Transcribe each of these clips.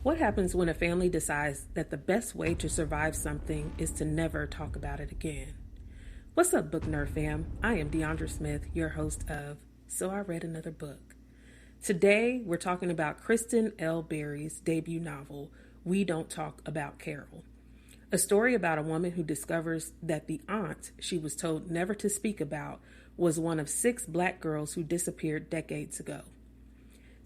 What happens when a family decides that the best way to survive something is to never talk about it again? What's up, Book Nerd fam? I am Deandra Smith, your host of So I Read Another Book. Today, we're talking about Kristen L. Berry's debut novel, We Don't Talk About Carol. A story about a woman who discovers that the aunt she was told never to speak about was one of 6 black girls who disappeared decades ago.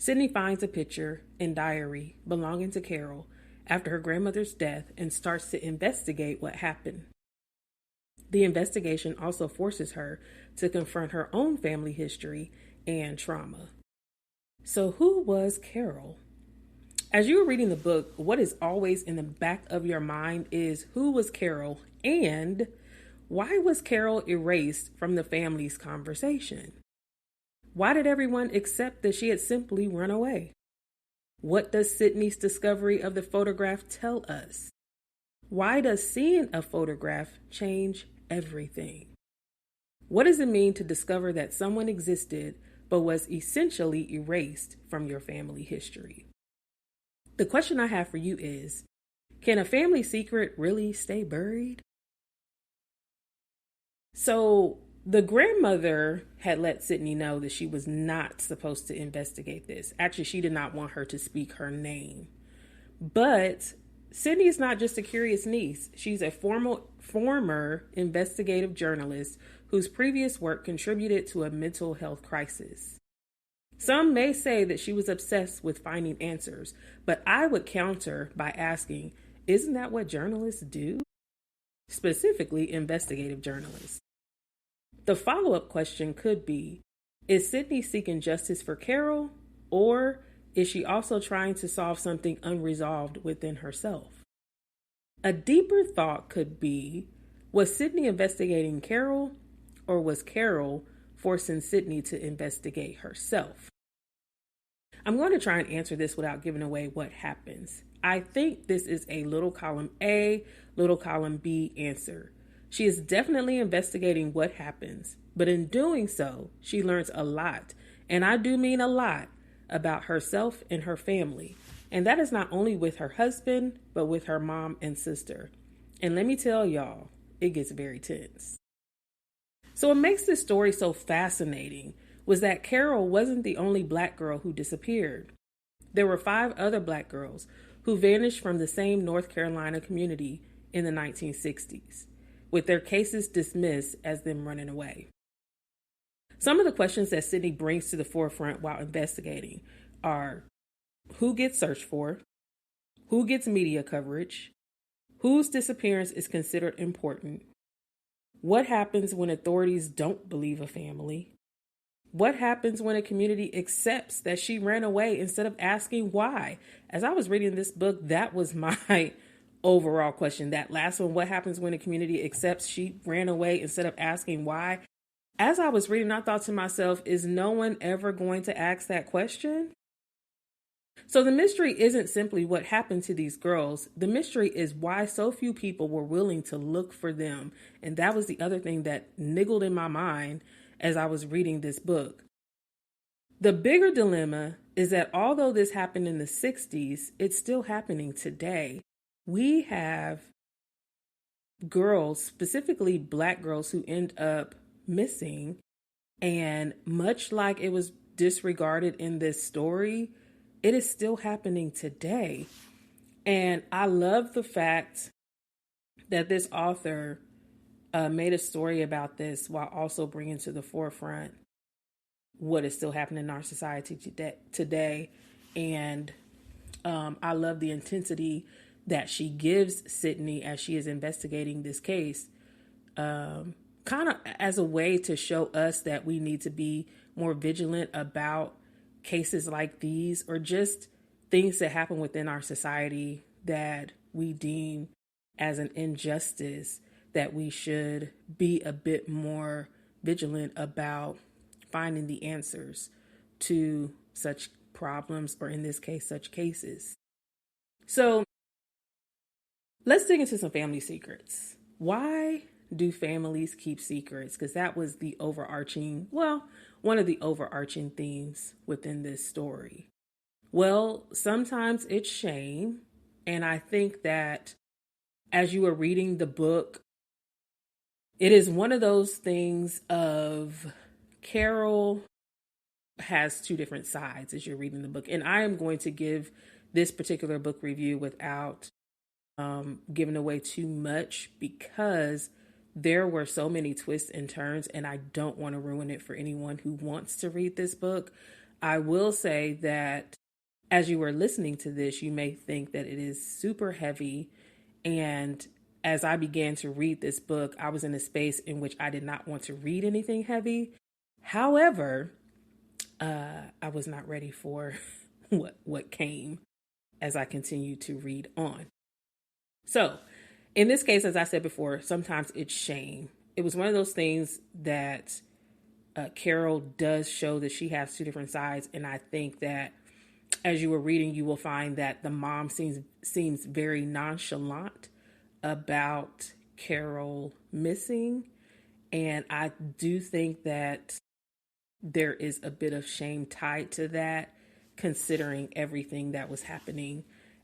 Sydney finds a picture and diary belonging to Carol after her grandmother's death and starts to investigate what happened. The investigation also forces her to confront her own family history and trauma. So who was Carol? As you were reading the book, what is always in the back of your mind is who was Carol and why was Carol erased from the family's conversation? Why did everyone accept that she had simply run away? What does Sydney's discovery of the photograph tell us? Why does seeing a photograph change everything? What does it mean to discover that someone existed but was essentially erased from your family history? The question I have for you is, can a family secret really stay buried? So, the grandmother had let Sydney know that she was not supposed to investigate this. Actually, she did not want her to speak her name. But Sydney is not just a curious niece. She's a former investigative journalist whose previous work contributed to a mental health crisis. Some may say that she was obsessed with finding answers, but I would counter by asking, isn't that what journalists do? Specifically, investigative journalists. The follow-up question could be, is Sydney seeking justice for Carol, or is she also trying to solve something unresolved within herself? A deeper thought could be, was Sydney investigating Carol, or was Carol forcing Sydney to investigate herself? I'm going to try and answer this without giving away what happens. I think this is a little column A, little column B answer. She is definitely investigating what happens, but in doing so, she learns a lot, and I do mean a lot, about herself and her family. And that is not only with her husband, but with her mom and sister. And let me tell y'all, it gets very tense. So what makes this story so fascinating was that Carol wasn't the only black girl who disappeared. There were 5 other black girls who vanished from the same North Carolina community in the 1960s. With their cases dismissed as them running away. Some of the questions that Sydney brings to the forefront while investigating are, who gets searched for? Who gets media coverage? Whose disappearance is considered important? What happens when authorities don't believe a family? What happens when a community accepts that she ran away instead of asking why? As I was reading this book, that was my overall question. That last one, what happens when a community accepts she ran away instead of asking why? As I was reading, I thought to myself, is no one ever going to ask that question? So the mystery isn't simply what happened to these girls. The mystery is why so few people were willing to look for them. And that was the other thing that niggled in my mind as I was reading this book. The bigger dilemma is that although this happened in the 60s, it's still happening today. We have girls, specifically black girls, who end up missing. And much like it was disregarded in this story, it is still happening today. And I love the fact that this author made a story about this while also bringing to the forefront what is still happening in our society today. And I love the intensity that she gives Sydney as she is investigating this case, kind of as a way to show us that we need to be more vigilant about cases like these, or just things that happen within our society that we deem as an injustice, that we should be a bit more vigilant about finding the answers to such problems, or in this case, such cases. So let's dig into some family secrets. Why do families keep secrets? Because that was the overarching, one of the overarching themes within this story. Well, sometimes it's shame. And I think that as you were reading the book, it is one of those things of Carol has two different sides as you're reading the book. And I am going to give this particular book review without giving away too much because there were so many twists and turns, and I don't want to ruin it for anyone who wants to read this book. I will say that as you were listening to this, you may think that it is super heavy. And as I began to read this book, I was in a space in which I did not want to read anything heavy. However, I was not ready for what came as I continued to read on. So, in this case, as I said before, sometimes it's shame. It was one of those things that Carol does show that she has two different sides, and I think that as you were reading, you will find that the mom seems very nonchalant about Carol missing, and I do think that there is a bit of shame tied to that, considering everything that was happening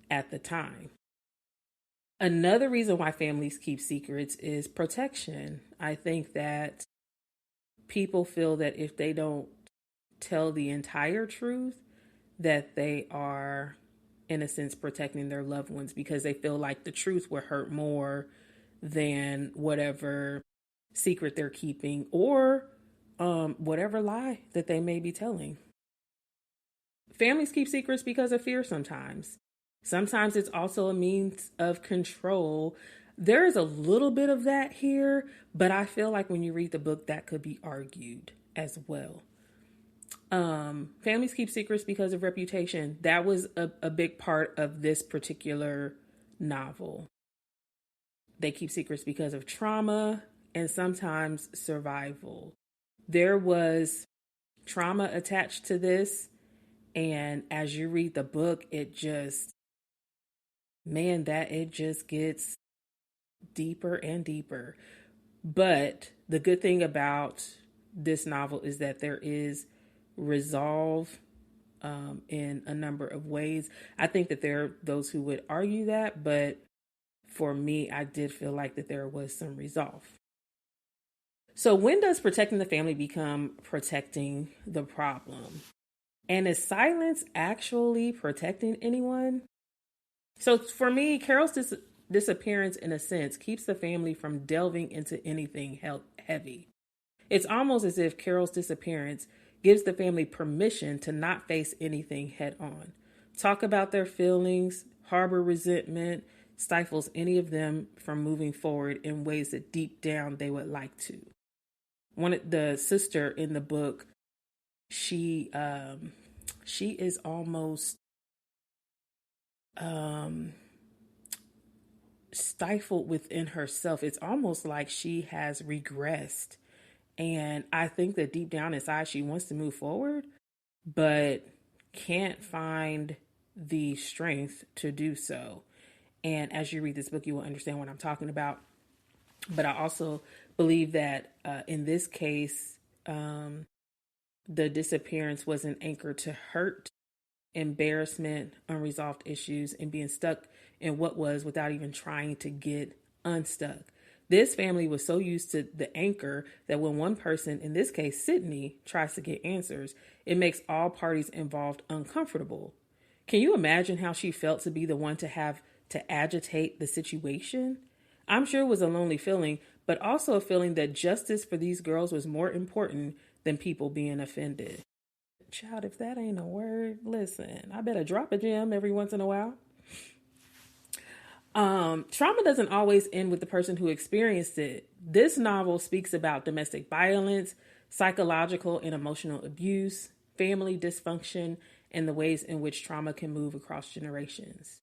at the time. Another reason why families keep secrets is protection. I think that people feel that if they don't tell the entire truth, that they are, in a sense, protecting their loved ones because they feel like the truth will hurt more than whatever secret they're keeping or whatever lie that they may be telling. Families keep secrets because of fear sometimes. Sometimes it's also a means of control. There is a little bit of that here, but I feel like when you read the book, that could be argued as well. Families keep secrets because of reputation. That was a big part of this particular novel. They keep secrets because of trauma and sometimes survival. There was trauma attached to this. And as you read the book, it just gets deeper and deeper. But the good thing about this novel is that there is resolve in a number of ways. I think that there are those who would argue that, but for me, I did feel like that there was some resolve. So when does protecting the family become protecting the problem? And is silence actually protecting anyone? So for me, Carol's disappearance, in a sense, keeps the family from delving into anything heavy. It's almost as if Carol's disappearance gives the family permission to not face anything head on. Talk about their feelings, harbor resentment, stifles any of them from moving forward in ways that deep down they would like to. The sister in the book, she is almost stifled within herself. It's almost like she has regressed. And I think that deep down inside, she wants to move forward, but can't find the strength to do so. And as you read this book, you will understand what I'm talking about. But I also believe that in this case, the disappearance was an anchor to hurt, embarrassment, unresolved issues, and being stuck in what was without even trying to get unstuck. This family was so used to the anchor that when one person, in this case Sydney, tries to get answers, it makes all parties involved uncomfortable. Can you imagine how she felt to be the one to have to agitate the situation? I'm sure it was a lonely feeling, but also a feeling that justice for these girls was more important than people being offended. Child, if that ain't a word, listen, I better drop a gem every once in a while. Trauma doesn't always end with the person who experienced it. This novel speaks about domestic violence, psychological and emotional abuse, family dysfunction, and the ways in which trauma can move across generations.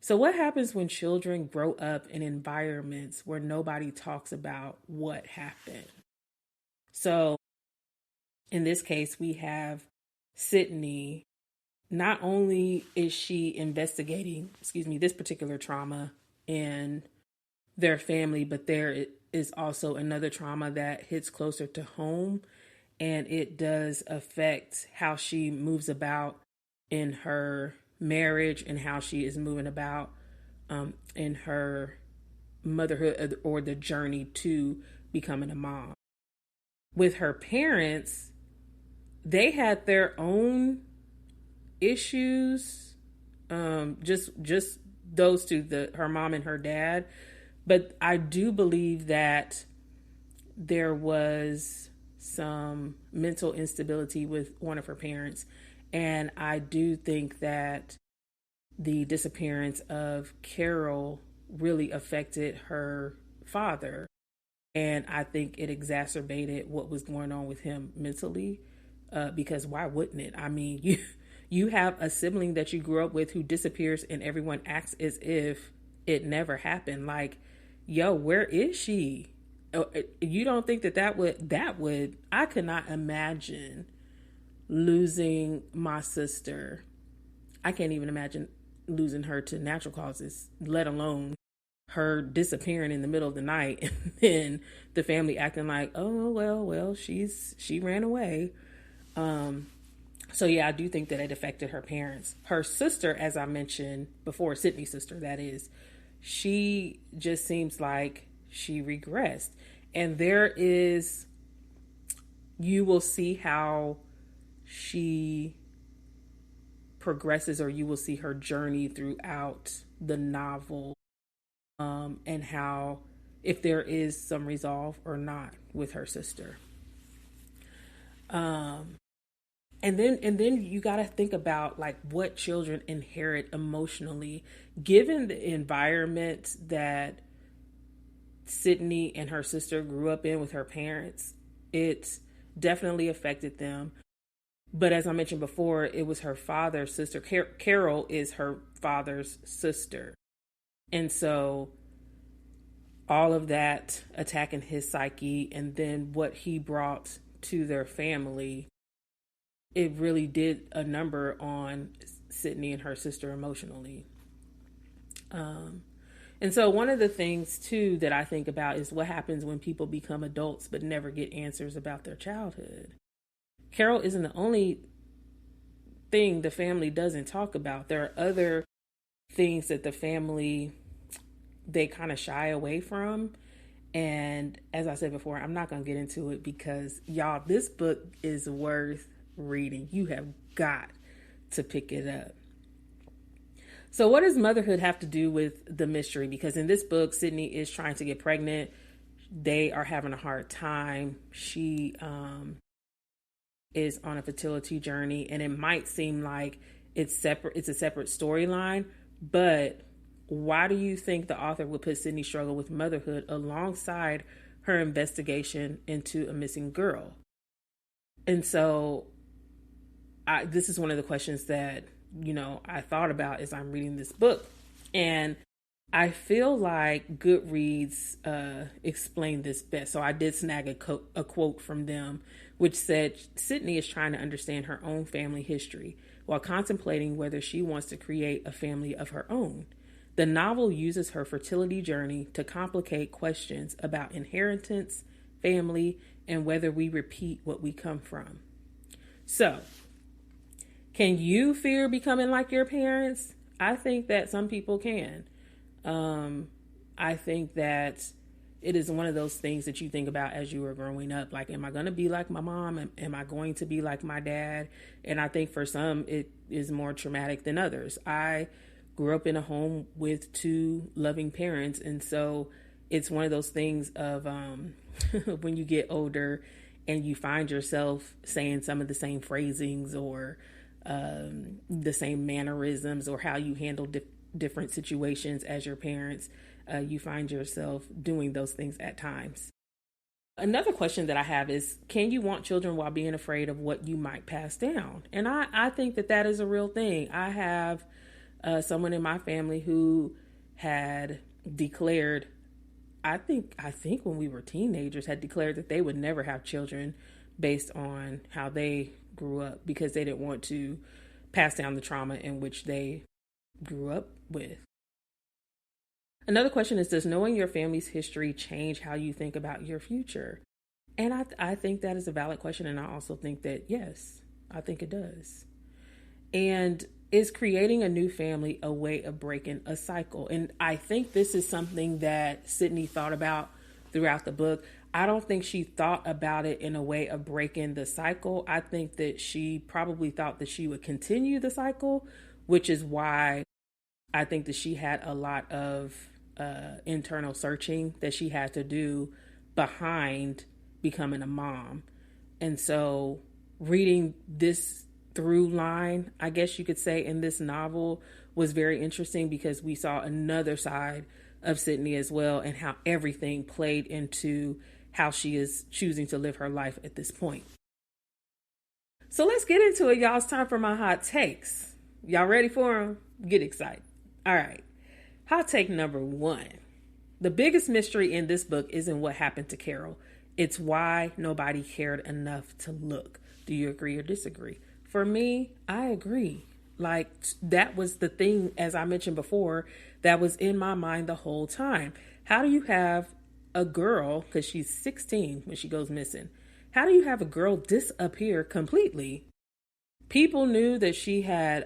So what happens when children grow up in environments where nobody talks about what happened? So in this case, we have Sydney. Not only is she investigating, this particular trauma in their family, but there is also another trauma that hits closer to home, and it does affect how she moves about in her marriage and how she is moving about in her motherhood or the journey to becoming a mom. With her parents, they had their own issues. Just those two, her mom and her dad. But I do believe that there was some mental instability with one of her parents. And I do think that the disappearance of Carol really affected her father. And I think it exacerbated what was going on with him mentally. Because why wouldn't it? I mean, you have a sibling that you grew up with who disappears and everyone acts as if it never happened. Like, yo, where is she? You don't think that would, I could not imagine losing my sister. I can't even imagine losing her to natural causes, let alone her disappearing in the middle of the night and then the family acting like, oh, well, she ran away. So yeah, I do think that it affected her parents. Her sister, as I mentioned before, Sydney's sister, that is, she just seems like she regressed. And you will see how she progresses, or you will see her journey throughout the novel, and how, if there is some resolve or not with her sister. And then you got to think about like what children inherit emotionally, given the environment that Sydney and her sister grew up in with her parents. It definitely affected them. But as I mentioned before, it was her father's sister. Carol is her father's sister. And so all of that attacking his psyche, and then what he brought to their family, it really did a number on Sydney and her sister emotionally. And so one of the things too that I think about is what happens when people become adults but never get answers about their childhood. Carol isn't the only thing the family doesn't talk about. There are other things that the family, they kind of shy away from. And as I said before, I'm not going to get into it because, y'all, this book is worth reading. You have got to pick it up. So what does motherhood have to do with the mystery? Because in this book, Sydney is trying to get pregnant. They are having a hard time. She is on a fertility journey, and it might seem like it's a separate storyline, but why do you think the author would put Sydney's struggle with motherhood alongside her investigation into a missing girl? And so this is one of the questions that, I thought about as I'm reading this book. And I feel like Goodreads explained this best. So I did snag a quote from them, which said, Sydney is trying to understand her own family history while contemplating whether she wants to create a family of her own. The novel uses her fertility journey to complicate questions about inheritance, family, and whether we repeat what we come from. So, can you fear becoming like your parents? I think that some people can. I think that it is one of those things that you think about as you were growing up. Like, am I going to be like my mom? Am I going to be like my dad? And I think for some, it is more traumatic than others. I grew up in a home with two loving parents. And so it's one of those things of when you get older and you find yourself saying some of the same phrasings or the same mannerisms or how you handle different situations as your parents, you find yourself doing those things at times. Another question that I have is, can you want children while being afraid of what you might pass down? And I think that is a real thing. I have someone in my family who had declared, I think when we were teenagers, had declared that they would never have children based on how they grew up because they didn't want to pass down the trauma in which they grew up with. Another question is, does knowing your family's history change how you think about your future? And I think that is a valid question. And I also think that, yes, I think it does. And is creating a new family a way of breaking a cycle? And I think this is something that Sydney thought about throughout the book. I don't think she thought about it in a way of breaking the cycle. I think that she probably thought that she would continue the cycle, which is why I think that she had a lot of internal searching that she had to do behind becoming a mom. And so reading this through line, I guess you could say, in this novel was very interesting because we saw another side of Sydney as well and how everything played into how she is choosing to live her life at this point. So let's get into it, y'all. It's time for my hot takes. Y'all ready for them? Get excited. All right. Hot take number 1. The biggest mystery in this book isn't what happened to Carol. It's why nobody cared enough to look. Do you agree or disagree? For me, I agree. Like, that was the thing, as I mentioned before, that was in my mind the whole time. How do you have a girl, because she's 16 when she goes missing, how do you have a girl disappear completely? People knew that she had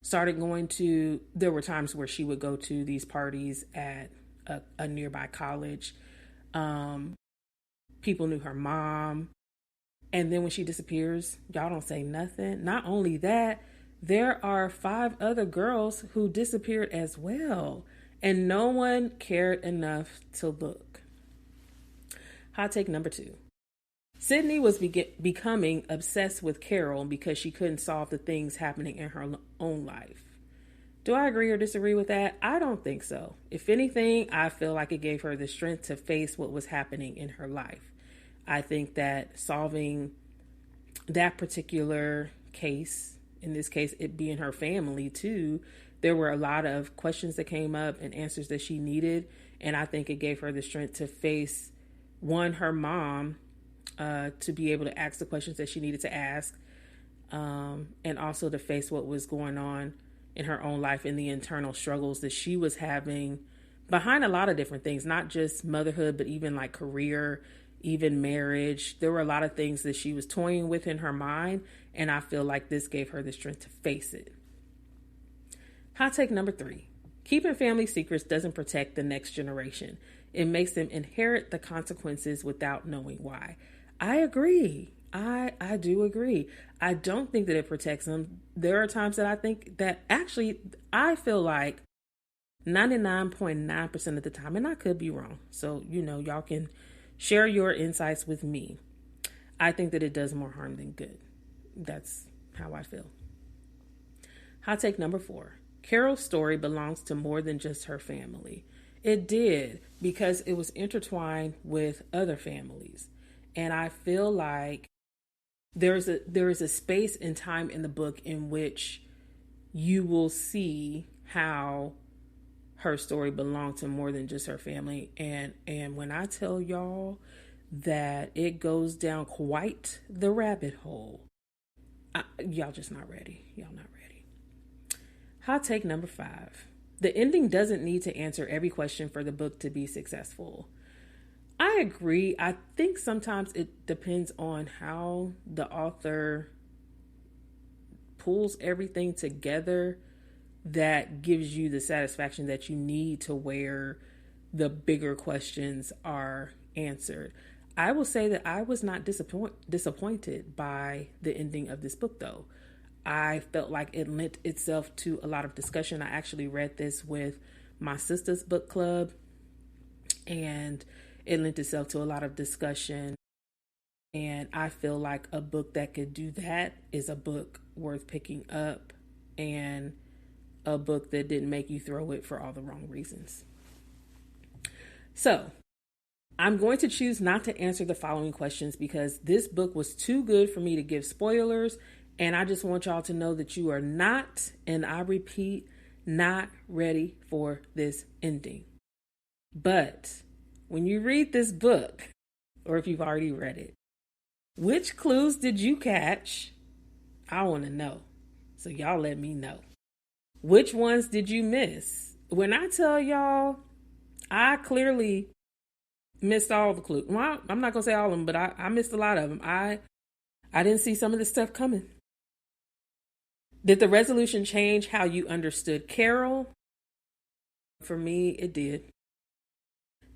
started going to, there were times where she would go to these parties at a nearby college. People knew her mom. And then when she disappears, y'all don't say nothing. Not only that, there are 5 other girls who disappeared as well. And no one cared enough to look. Hot take number 2. Sydney was becoming obsessed with Carol because she couldn't solve the things happening in her own life. Do I agree or disagree with that? I don't think so. If anything, I feel like it gave her the strength to face what was happening in her life. I think that solving that particular case, in this case, it being her family too, there were a lot of questions that came up and answers that she needed. And I think it gave her the strength to face, one, her mom, to be able to ask the questions that she needed to ask, and also to face what was going on in her own life and the internal struggles that she was having behind a lot of different things, not just motherhood, but even like career, even marriage. There were a lot of things that she was toying with in her mind, and I feel like this gave her the strength to face it. Hot take number 3. Keeping family secrets doesn't protect the next generation. It makes them inherit the consequences without knowing why. I agree. I do agree. I don't think that it protects them. There are times that I think that actually, I feel like 99.9% of the time, and I could be wrong. So, y'all can share your insights with me. I think that it does more harm than good. That's how I feel. Hot take number 4. Carol's story belongs to more than just her family. It did, because it was intertwined with other families. And I feel like there is a space and time in the book in which you will see how her story belonged to more than just her family. And when I tell y'all that it goes down quite the rabbit hole, y'all just not ready. Y'all not ready. Hot take number 5. The ending doesn't need to answer every question for the book to be successful. I agree. I think sometimes it depends on how the author pulls everything together that gives you the satisfaction that you need to where the bigger questions are answered. I will say that I was not disappointed by the ending of this book, though. I felt like it lent itself to a lot of discussion. I actually read this with my sister's book club, and it lent itself to a lot of discussion. And I feel like a book that could do that is a book worth picking up, and a book that didn't make you throw it for all the wrong reasons. So I'm going to choose not to answer the following questions because this book was too good for me to give spoilers. And I just want y'all to know that you are not, and I repeat, not ready for this ending. But when you read this book, or if you've already read it, which clues did you catch? I want to know. So y'all let me know. Which ones did you miss? When I tell y'all, I clearly missed all the clues. Well, I'm not going to say all of them, but I missed a lot of them. I didn't see some of this stuff coming. Did the resolution change how you understood Carol? For me, it did.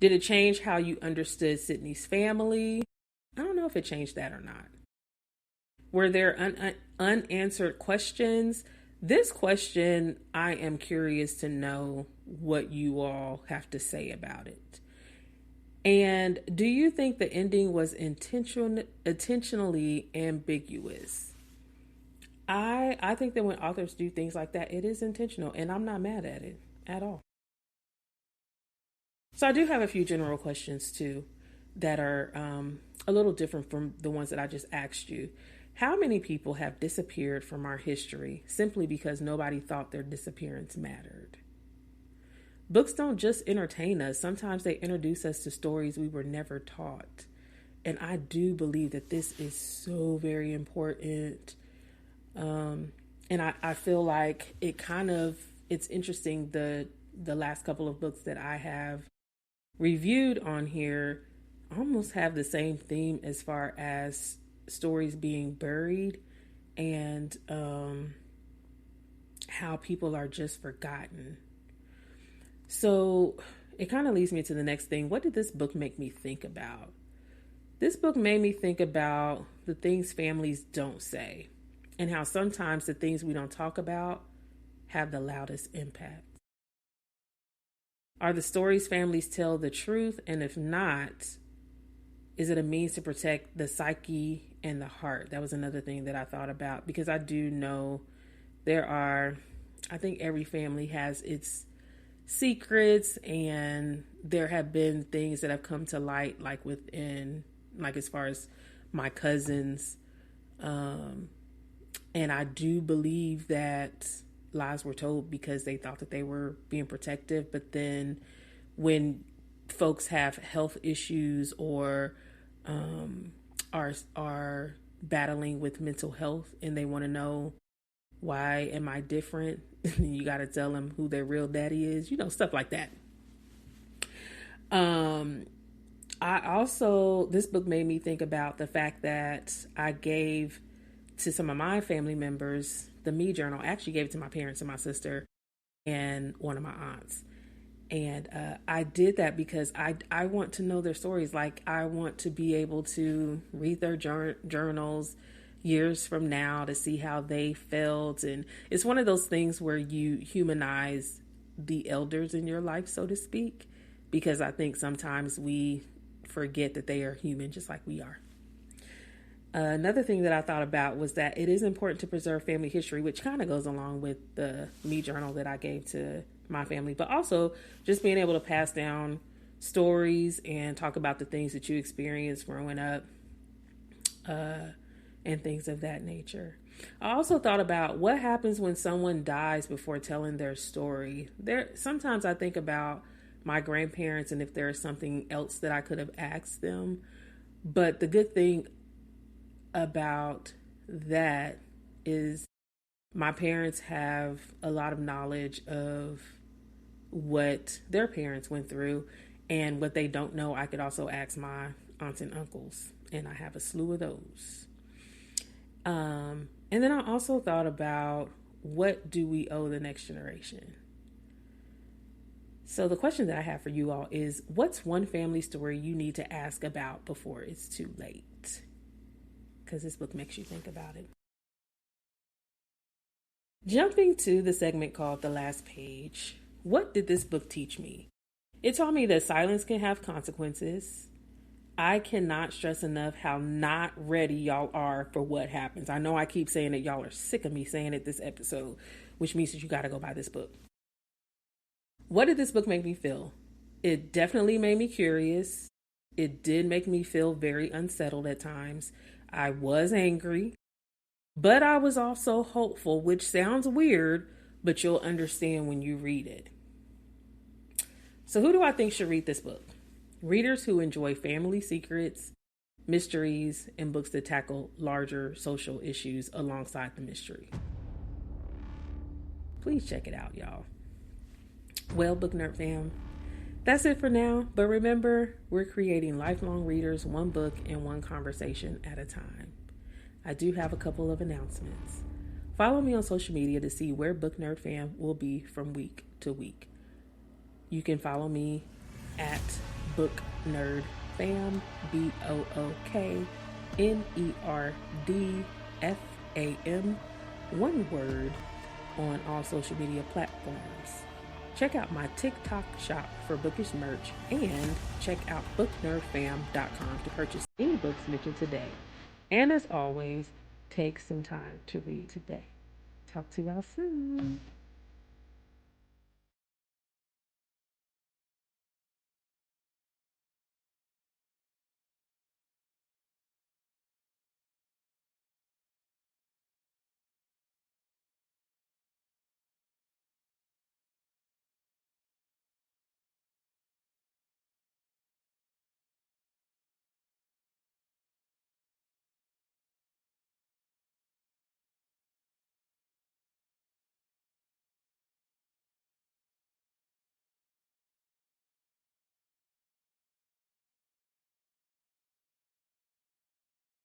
Did it change how you understood Sydney's family? I don't know if it changed that or not. Were there unanswered questions? This question, I am curious to know what you all have to say about it. And do you think the ending was intentionally ambiguous? I think that when authors do things like that, it is intentional, and I'm not mad at it at all. So I do have a few general questions too that are a little different from the ones that I just asked you. How many people have disappeared from our history simply because nobody thought their disappearance mattered? Books don't just entertain us. Sometimes they introduce us to stories we were never taught. And I do believe that this is so very important. And I feel like it's interesting, the last couple of books that I have reviewed on here almost have the same theme as far as stories being buried and how people are just forgotten. So it kind of leads me to the next thing. What did this book make me think about? This book made me think about the things families don't say and how sometimes the things we don't talk about have the loudest impact. Are the stories families tell the truth? And if not, is it a means to protect the psyche and the heart? That was another thing that I thought about, because I do know I think every family has its secrets, and there have been things that have come to light, like as far as my cousins. And I do believe that lies were told because they thought that they were being protective. But then when folks have health issues or are battling with mental health and they want to know, why am I different? You got to tell them who their real daddy is, stuff like that. This book made me think about the fact that I gave to some of my family members the Me Journal. I actually gave it to my parents and my sister and one of my aunts. And I did that because I want to know their stories. Like, I want to be able to read their journals years from now to see how they felt. And it's one of those things where you humanize the elders in your life, so to speak, because I think sometimes we forget that they are human just like we are. Another thing that I thought about was that it is important to preserve family history, which kind of goes along with the Me Journal that I gave to my family, but also just being able to pass down stories and talk about the things that you experienced growing up, and things of that nature. I also thought about what happens when someone dies before telling their story. Sometimes I think about my grandparents and if there is something else that I could have asked them. But the good thing about that is my parents have a lot of knowledge of what their parents went through, and what they don't know, I could also ask my aunts and uncles, and I have a slew of those. And then I also thought about, what do we owe the next generation? So the question that I have for you all is, what's one family story you need to ask about before it's too late? Because this book makes you think about it. Jumping to the segment called The Last Page, what did this book teach me? It taught me that silence can have consequences. I cannot stress enough how not ready y'all are for what happens. I know I keep saying it. Y'all are sick of me saying it this episode, which means that you got to go buy this book. What did this book make me feel? It definitely made me curious. It did make me feel very unsettled at times. I was angry, but I was also hopeful, which sounds weird, but you'll understand when you read it. So who do I think should read this book? Readers who enjoy family secrets, mysteries, and books that tackle larger social issues alongside the mystery. Please check it out, y'all. Well, Book Nerd fam, that's it for now. But remember, we're creating lifelong readers, one book and one conversation at a time. I do have a couple of announcements. Follow me on social media to see where Book Nerd Fam will be from week to week. You can follow me at Book Nerd Fam, BOOKNERDFAM, one word, on all social media platforms. Check out my TikTok shop for bookish merch and check out booknerdfam.com to purchase any books mentioned today. And as always, take some time to read today. Talk to y'all soon.